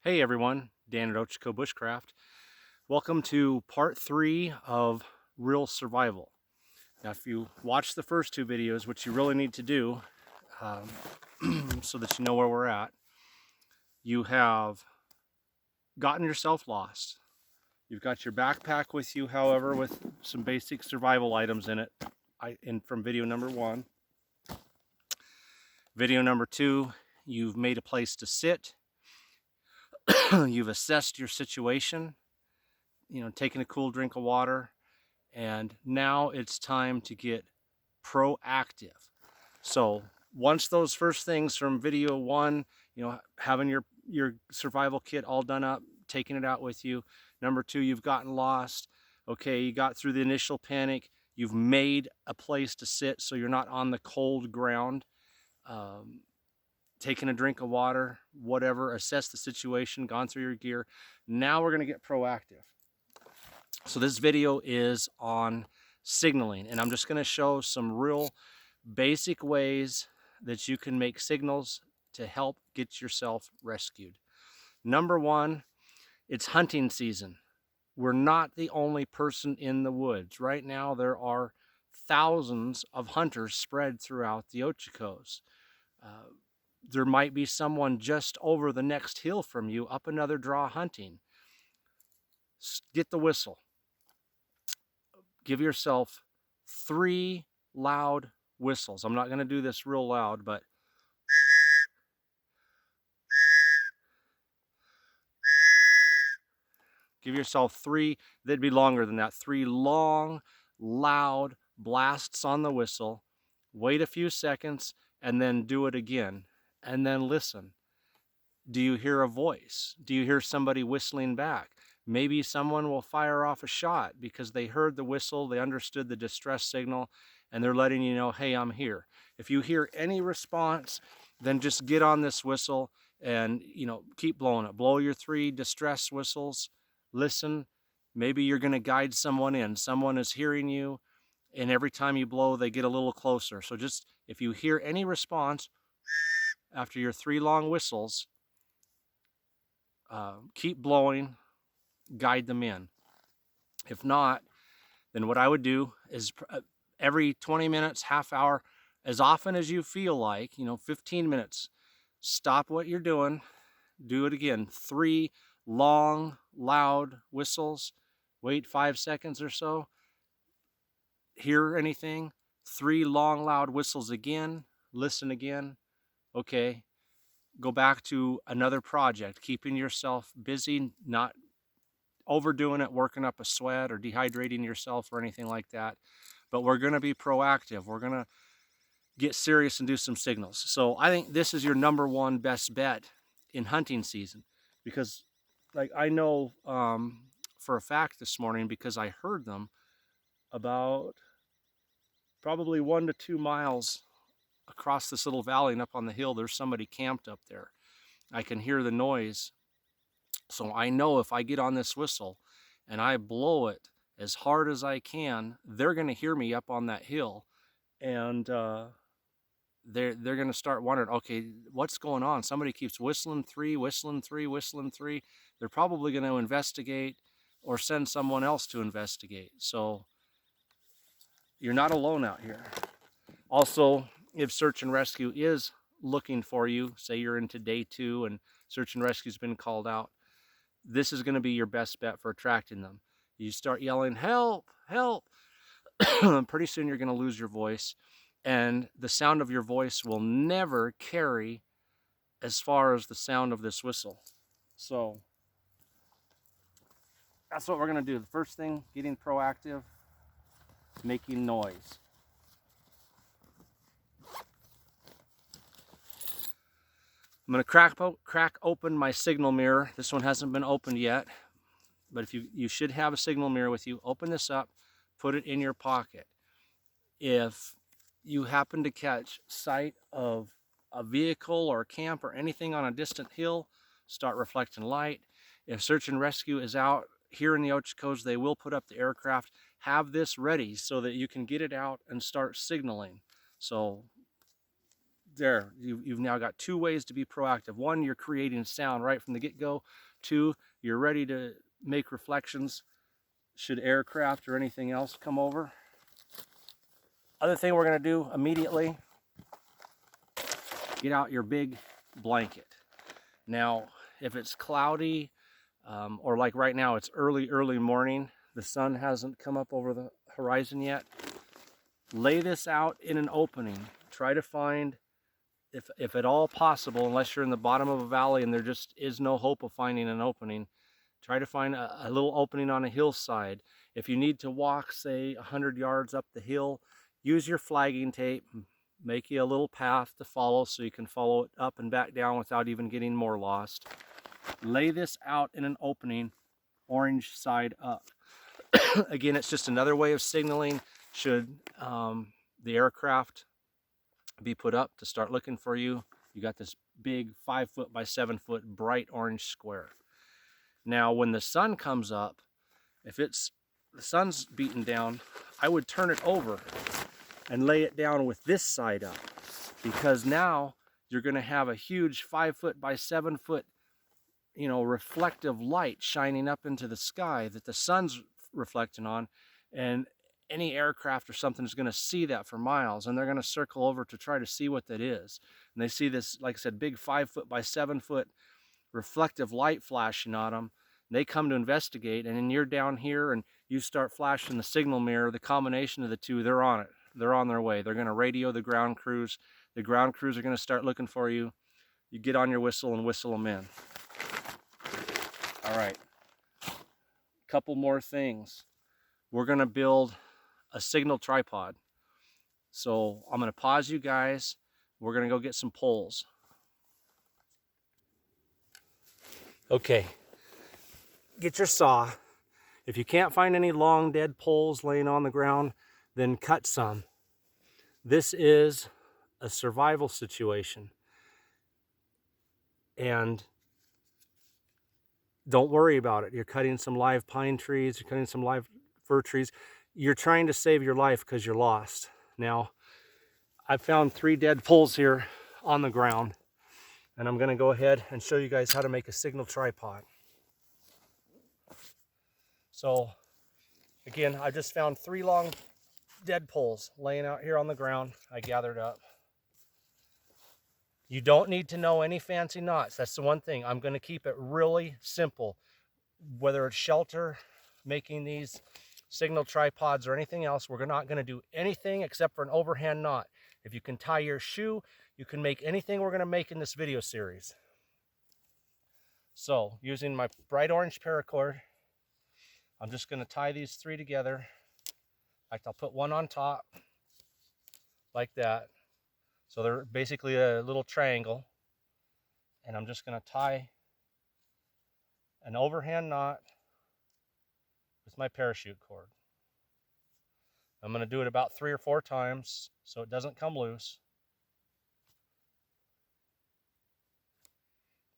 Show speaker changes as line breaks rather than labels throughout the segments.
Hey everyone, Dan at Ochiko Bushcraft. Welcome to part 3 of Real Survival. Now if you watch the first two videos, which you really need to do so that you know where we're at, you have gotten yourself lost. You've got your backpack with you, however, with some basic survival items in it from video number 1. Video number 2, you've made a place to sit. You've assessed your situation, taken a cool drink of water, and now it's time to get proactive. So once those first things from video 1, having your survival kit all done up, taking it out with you. Number 2, you've gotten lost. Okay, you got through the initial panic. You've made a place to sit so you're not on the cold ground. Taken a drink of water, whatever, assess the situation, gone through your gear. Now we're going to get proactive. So this video is on signaling, and I'm just going to show some real basic ways that you can make signals to help get yourself rescued. Number 1, it's hunting season. We're not the only person in the woods. Right now there are thousands of hunters spread throughout the Ochikos. There might be someone just over the next hill from you up another draw hunting. Get the whistle. Give yourself 3 loud whistles. I'm not going to do this real loud, but give yourself 3, they'd be longer than that, 3 long, loud blasts on the whistle. Wait a few seconds and then do it again. And then listen. Do you hear a voice? Do you hear somebody whistling back? Maybe someone will fire off a shot because they heard the whistle, they understood the distress signal, and they're letting you know, hey, I'm here. If you hear any response, then just get on this whistle and keep blowing it. Blow your 3 distress whistles. Listen. Maybe you're going to guide someone in. Someone is hearing you, and every time you blow, they get a little closer. So just, if you hear any response after your 3 long whistles, keep blowing, guide them in. If not, then what I would do is every 20 minutes, half hour, as often as you feel like, 15 minutes, stop what you're doing, do it again. 3 long, loud whistles, wait 5 seconds or so, hear anything, 3 long, loud whistles again, listen again. Okay, go back to another project, keeping yourself busy, not overdoing it, working up a sweat or dehydrating yourself or anything like that. But we're going to be proactive. We're going to get serious and do some signals. So I think this is your number 1 best bet in hunting season, because like I know for a fact this morning, because I heard them about probably 1 to 2 miles across this little valley and up on the hill, there's somebody camped up there. I can hear the noise. So I know if I get on this whistle and I blow it as hard as I can, they're going to hear me up on that hill, and they're going to start wondering, okay, what's going on? Somebody keeps whistling 3, whistling 3, whistling 3. They're probably going to investigate or send someone else to investigate. So you're not alone out here. Also, if search and rescue is looking for you, say you're into day 2 and search and rescue's been called out, this is going to be your best bet for attracting them. You start yelling, help, help. Pretty soon you're going to lose your voice, and the sound of your voice will never carry as far as the sound of this whistle. So that's what we're going to do. The first thing, getting proactive, making noise. I'm going to crack open my signal mirror. This one hasn't been opened yet, but if you should have a signal mirror with you. Open this up, put it in your pocket. If you happen to catch sight of a vehicle or a camp or anything on a distant hill, start reflecting light. If search and rescue is out here in the Ochikos, they will put up the aircraft. Have this ready so that you can get it out and start signaling. So there, you've now got two ways to be proactive. One, you're creating sound right from the get-go. Two, you're ready to make reflections should aircraft or anything else come over. Other thing we're going to do immediately, get out your big blanket. Now, if it's cloudy, or like right now, it's early morning, the sun hasn't come up over the horizon yet, lay this out in an opening. Try to find, if at all possible, unless you're in the bottom of a valley and there just is no hope of finding an opening, try to find a little opening on a hillside. If you need to walk, say, 100 yards up the hill, use your flagging tape, make you a little path to follow so you can follow it up and back down without even getting more lost. Lay this out in an opening, orange side up. Again, it's just another way of signaling should the aircraft be put up to start looking for you. You got this big 5 foot by 7 foot bright orange square. Now, when the sun comes up, if the sun's beaten down, I would turn it over and lay it down with this side up, because now you're going to have a huge 5 foot by 7 foot, reflective light shining up into the sky that the sun's reflecting on, and any aircraft or something is going to see that for miles, and they're going to circle over to try to see what that is. And they see this, like I said, big 5 foot by 7 foot reflective light flashing on them. And they come to investigate, and then you're down here and you start flashing the signal mirror. The combination of the two, they're on it. They're on their way. They're going to radio the ground crews. The ground crews are going to start looking for you. You get on your whistle and whistle them in. All right. Couple more things. We're going to build a signal tripod. So I'm going to pause you guys. We're going to go get some poles. Okay. Get your saw. If you can't find any long dead poles laying on the ground, then cut some. This is a survival situation. And don't worry about it. You're cutting some live pine trees, you're cutting some live fir trees. You're trying to save your life because you're lost. Now, I found 3 dead poles here on the ground, and I'm going to go ahead and show you guys how to make a signal tripod. So, again, I just found 3 long dead poles laying out here on the ground. I gathered up. You don't need to know any fancy knots. That's the one thing. I'm going to keep it really simple. Whether it's shelter, making these signal tripods, or anything else, we're not going to do anything except for an overhand knot. If you can tie your shoe, you can make anything we're going to make in this video series. So, using my bright orange paracord, I'm just going to tie these 3 together. In fact, I'll put one on top, like that. So they're basically a little triangle. And I'm just going to tie an overhand knot with my parachute cord. I'm going to do it about 3 or 4 times so it doesn't come loose.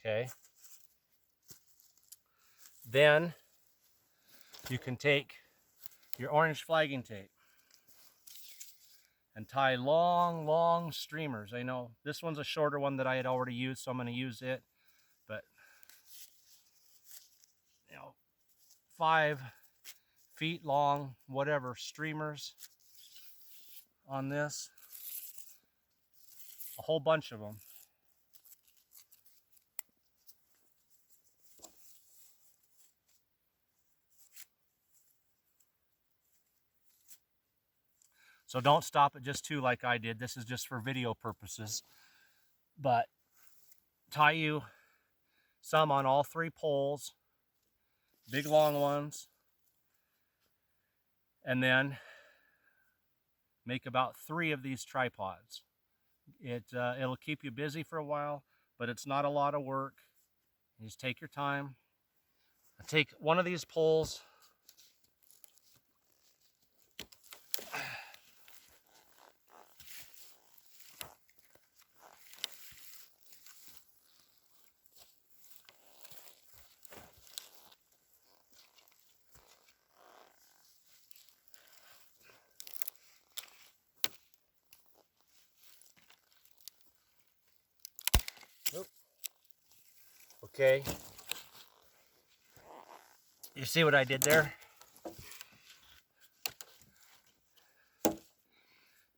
Okay. Then you can take your orange flagging tape and tie long streamers. I know this one's a shorter one that I had already used, so I'm going to use it. But 5 feet long, whatever, streamers on this. A whole bunch of them. So don't stop at just 2 like I did. This is just for video purposes. But tie you some on all 3 poles, big long ones, and then make about 3 of these tripods. It'll keep you busy for a while, but it's not a lot of work. You just take your time. I take one of these poles, Okay. You see what I did there?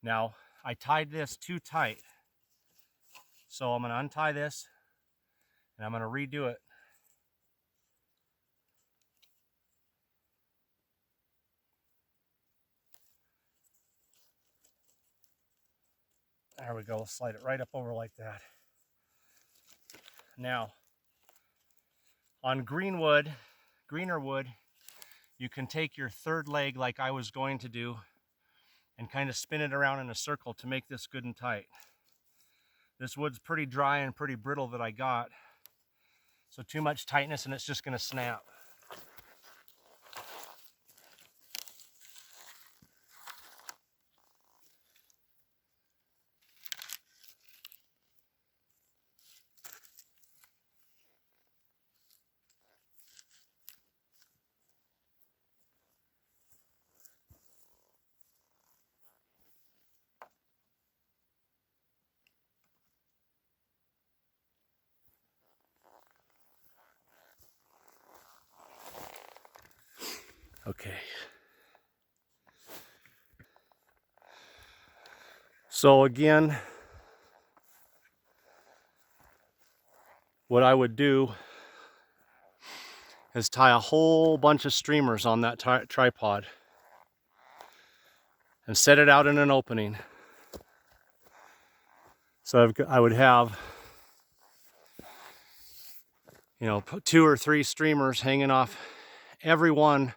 Now, I tied this too tight. So I'm going to untie this and I'm going to redo it. There we go. Slide it right up over like that. Now, on greener wood, you can take your third leg like I was going to do and kind of spin it around in a circle to make this good and tight. This wood's pretty dry and pretty brittle that I got, so too much tightness and it's just going to snap. Okay. So again, what I would do is tie a whole bunch of streamers on that tripod and set it out in an opening. So I would have, you know, 2 or 3 streamers hanging off every one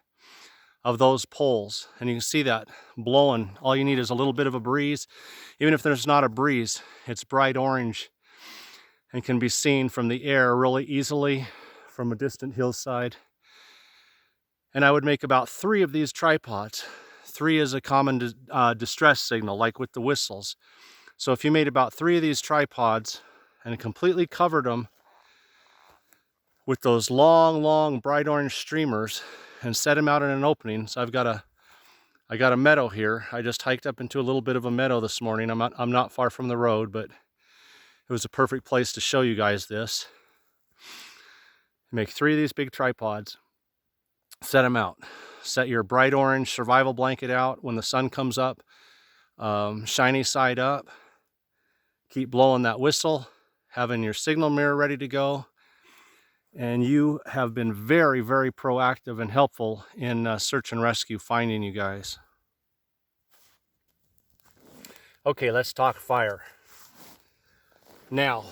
of those poles, and you can see that blowing. All you need is a little bit of a breeze. Even if there's not a breeze, it's bright orange and can be seen from the air really easily from a distant hillside. And I would make about 3 of these tripods. 3 is a common distress signal, like with the whistles. So if you made about 3 of these tripods and completely covered them with those long bright orange streamers and set them out in an opening. So I got a meadow here. I just hiked up into a little bit of a meadow this morning. I'm not far from the road, but it was a perfect place to show you guys this. Make 3 of these big tripods, set them out. Set your bright orange survival blanket out when the sun comes up, shiny side up. Keep blowing that whistle, having your signal mirror ready to go. And you have been very proactive and helpful in search and rescue, finding you guys. Okay, let's talk fire. Now,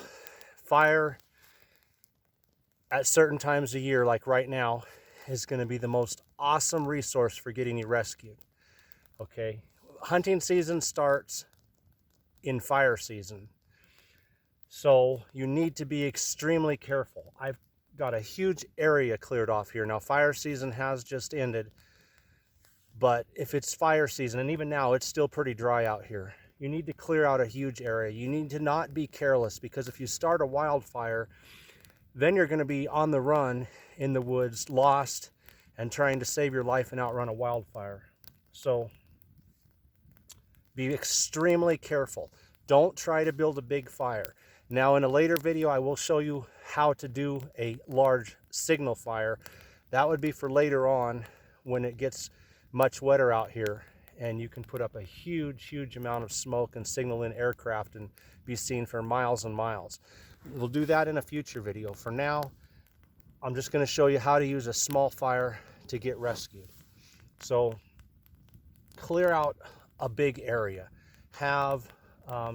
fire at certain times of year, like right now, is going to be the most awesome resource for getting you rescued. Okay, hunting season starts in fire season, so you need to be extremely careful. I've got a huge area cleared off here. Now, fire season has just ended, but if it's fire season, and even now it's still pretty dry out here, you need to clear out a huge area. You need to not be careless, because if you start a wildfire, then you're going to be on the run in the woods, lost, and trying to save your life and outrun a wildfire. So be extremely careful. Don't try to build a big fire. Now, in a later video, I will show you how to do a large signal fire. That would be for later on when it gets much wetter out here and you can put up a huge amount of smoke and signal in aircraft and be seen for miles and miles. We'll do that in a future video. For now, I'm just going to show you how to use a small fire to get rescued. So clear out a big area. Have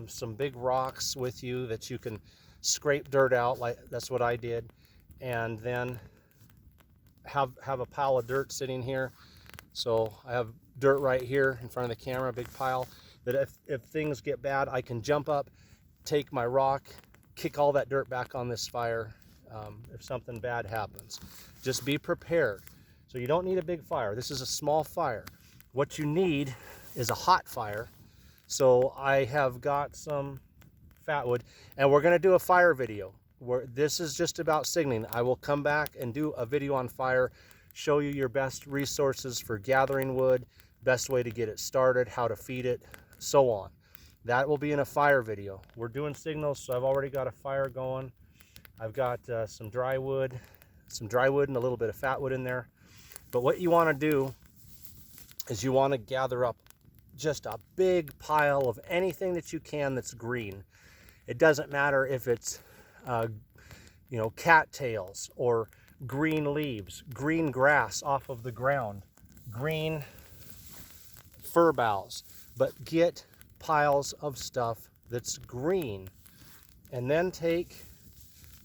some big rocks with you that you can scrape dirt out, like that's what I did, and then have a pile of dirt sitting here. So I have dirt right here in front of the camera, a big pile, that if things get bad, I can jump up, take my rock, kick all that dirt back on this fire if something bad happens. Just be prepared. So you don't need a big fire. This is a small fire. What you need is a hot fire. So I have got some fat wood, and we're going to do a fire video. This is just about signaling. I will come back and do a video on fire, show you your best resources for gathering wood, best way to get it started, how to feed it, so on. That will be in a fire video. We're doing signals, so I've already got a fire going, I've got some dry wood and a little bit of fat wood in there. But what you want to do is you want to gather up just a big pile of anything that you can that's green. It doesn't matter if it's you know, cattails or green leaves, green grass off of the ground, green fir boughs, but get piles of stuff that's green. And then take,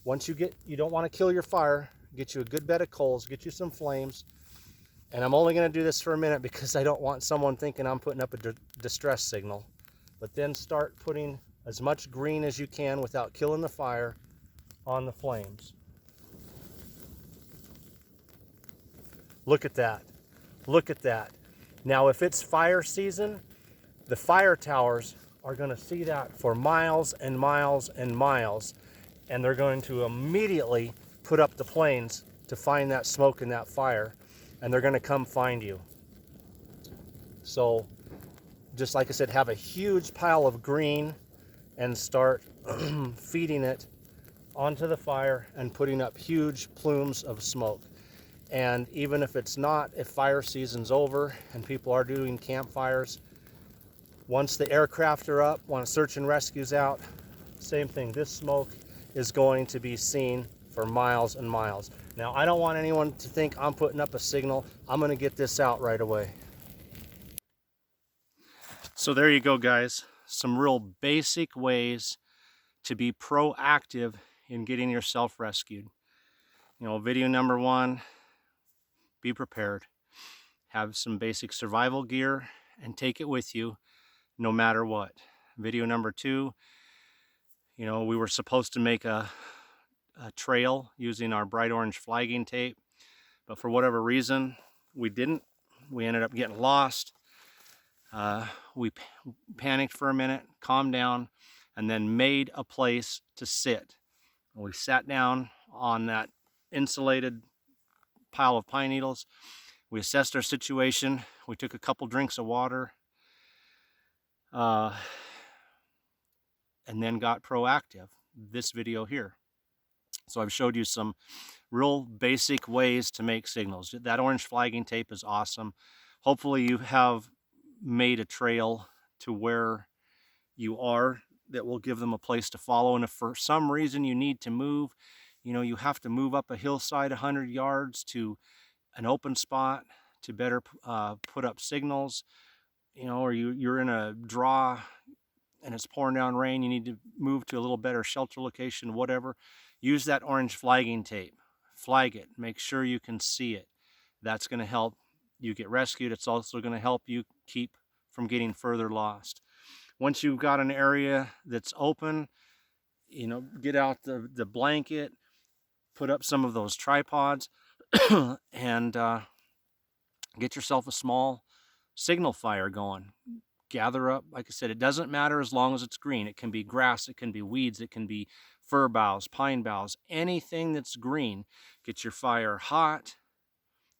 once you don't want to kill your fire, get you a good bed of coals, get you some flames. And I'm only going to do this for a minute because I don't want someone thinking I'm putting up a distress signal. But then start putting as much green as you can without killing the fire on the flames. Look at that. Look at that. Now, if it's fire season, the fire towers are going to see that for miles and miles and miles, and they're going to immediately put up the planes to find that smoke and that fire, and they're going to come find you. So, just like I said, have a huge pile of green and start feeding it onto the fire and putting up huge plumes of smoke. And even if it's not, if fire season's over and people are doing campfires, once the aircraft are up, when search and rescue's out, same thing. This smoke is going to be seen for miles and miles. Now, I don't want anyone to think I'm putting up a signal. I'm going to get this out right away. So there you go, guys. Some real basic ways to be proactive in getting yourself rescued. You know, video number 1, be prepared. Have some basic survival gear and take it with you no matter what. Video number 2, you know, we were supposed to make a trail using our bright orange flagging tape, but for whatever reason, we didn't. We ended up getting lost. We panicked for a minute, calmed down, and then made a place to sit. We sat down on that insulated pile of pine needles. We assessed our situation. We took a couple drinks of water, and then got proactive. This video here. So I've showed you some real basic ways to make signals. That orange flagging tape is awesome. Hopefully you have made a trail to where you are that will give them a place to follow. And if for some reason you need to move, you know, you have to move up a hillside 100 yards to an open spot to better put up signals, you know, or you're in a draw and it's pouring down rain, you need to move to a little better shelter location, whatever, use that orange flagging tape. Flag it. Make sure you can see it. That's going to help you get rescued. It's also going to help you keep from getting further lost. Once you've got an area that's open, you know, get out the blanket, put up some of those tripods, and get yourself a small signal fire going. Gather up, like I said, it doesn't matter as long as it's green. It can be grass, it can be weeds, it can be fir boughs, pine boughs, anything that's green. Get your fire hot,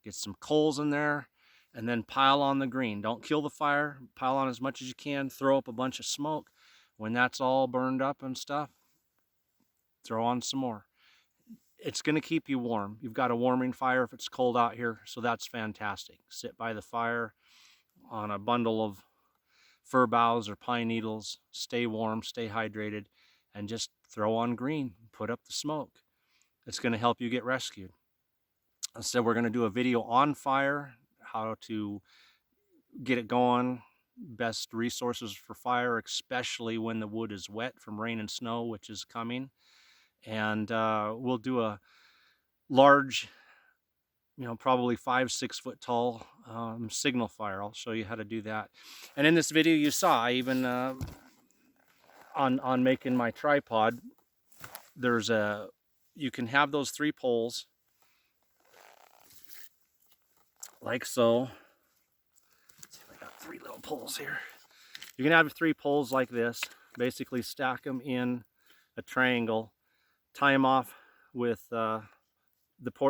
get some coals in there, and then pile on the green. Don't kill the fire, pile on as much as you can, throw up a bunch of smoke. When that's all burned up and stuff, throw on some more. It's going to keep you warm. You've got a warming fire if it's cold out here, so that's fantastic. Sit by the fire on a bundle of fir boughs or pine needles, stay warm, stay hydrated, and just throw on green, put up the smoke. It's going to help you get rescued. So we're going to do a video on fire, how to get it going, best resources for fire, especially when the wood is wet from rain and snow, which is coming. And we'll do a large, you know, probably 5-6 foot tall signal fire. I'll show you how to do that. And in this video you saw, I even on making my tripod, there's you can have those 3 poles like so. I got 3 little poles here. You can have 3 poles like this, basically stack them in a triangle, tie them off with the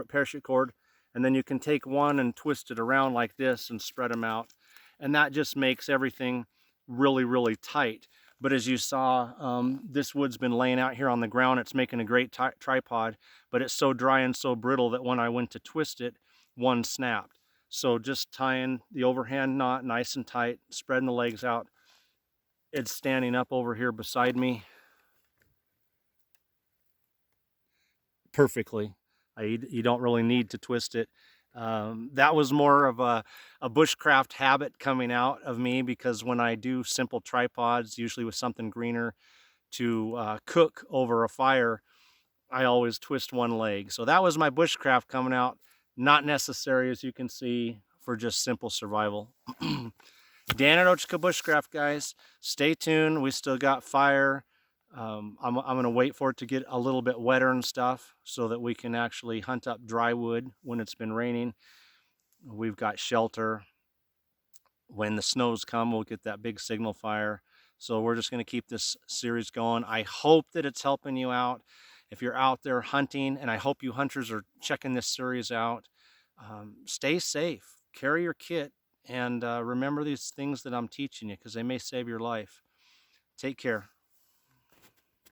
parachute cord, and then you can take one and twist it around like this and spread them out, and that just makes everything really, really tight. But as you saw, this wood's been laying out here on the ground. It's making a great tripod, but it's so dry and so brittle that when I went to twist it, one snapped. So just tying the overhand knot nice and tight, spreading the legs out. It's standing up over here beside me perfectly. You don't really need to twist it. That was more of a bushcraft habit coming out of me, because when I do simple tripods, usually with something greener to cook over a fire, I always twist one leg. So that was my bushcraft coming out. Not necessary, as you can see, for just simple survival. Dan at Ochika Bushcraft, guys. Stay tuned. We still got fire. I'm going to wait for it to get a little bit wetter and stuff so that we can actually hunt up dry wood when it's been raining. We've got shelter. When the snows come, we'll get that big signal fire. So we're just going to keep this series going. I hope that it's helping you out if you're out there hunting, and I hope you hunters are checking this series out. Stay safe, carry your kit, and remember these things that I'm teaching you, because they may save your life. Take care.